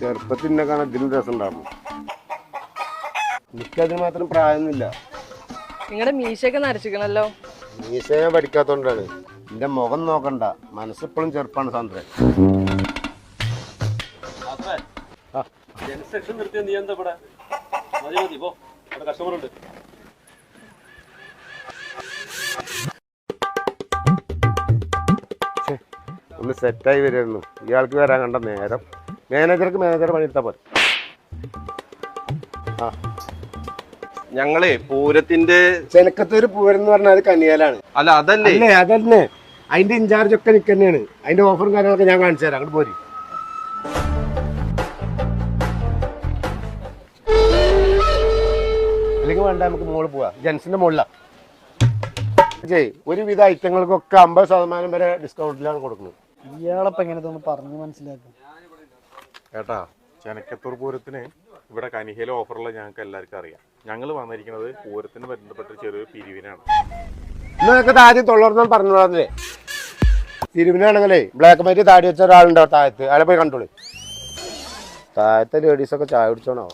ചെറുപ്പത്തിൽ എന്നെ കാണാൻ ഇതിലും രസം ഉണ്ടായിരുന്നു. എനിക്കതിന് മാത്രം പ്രായമൊന്നുമില്ല. നിങ്ങളുടെ മീശയൊക്കെ നരച്ചിക്കണല്ലോ. മീശയെ പഠിക്കാത്തോണ്ടാണ്. എന്റെ മുഖം നോക്കണ്ട, മനസ്സെപ്പോഴും ചെറുപ്പാണ് സാന്ദ്ര. ഒന്ന് സെറ്റായി വരുമായിരുന്നു. ഇയാൾക്ക് വരാൻ കണ്ട നേരം. മാനേജർ പണിയെടുത്താ പോലെ. ഞങ്ങളെ പൂരത്തിന്റെ ചെനക്കത്തൊരു പൂരം എന്ന് പറഞ്ഞാൽ അത് കനിയാലാണ്. അല്ല അതല്ലേ അതന്നെ. അതിന്റെ ഇൻചാർജ് ഒക്കെ നിക്ക് തന്നെയാണ്. അതിന്റെ ഓഫറും കാര്യങ്ങളൊക്കെ ഞാൻ കാണിച്ചു തരാം. അങ്ങോട്ട് പോരി. അല്ലെങ്കിൽ വേണ്ട, നമുക്ക് മുകളിൽ പോവാ. ജെൻസിന്റെ മുകളിലാ. ഒരുവിധ ഐറ്റങ്ങൾക്കൊക്കെ 50% വരെ ഡിസ്കൗണ്ടിലാണ് കൊടുക്കുന്നത്. ഇയാളപ്പം എങ്ങനെ തോന്നുന്നു പറഞ്ഞു മനസ്സിലാക്കും. ഏട്ടാ, ചെനക്കത്തൂർ പൂരത്തിന് ഇവിടെ കനിഹയിലെ ഓഫറുള്ള ഞങ്ങൾക്ക് എല്ലാവർക്കും അറിയാം. ഞങ്ങൾ വന്നിരിക്കുന്നത് പൂരത്തിന് ബന്ധപ്പെട്ട ചെറിയൊരു പിരിവിനാണ്. നിങ്ങൾക്ക് ആദ്യം തൊള്ളർന്നാൽ പറഞ്ഞോളാന്നേ. പിരിവിനാണെങ്കിലേ ബ്ലാക്ക് മൈറ്റ് താടി വെച്ച ഒരാളുണ്ടാവും താഴത്ത്. അയാളെ പോയി കണ്ടോളൂ. താഴത്തെ ലേഡീസൊക്കെ ചായ കുടിച്ചോണോ.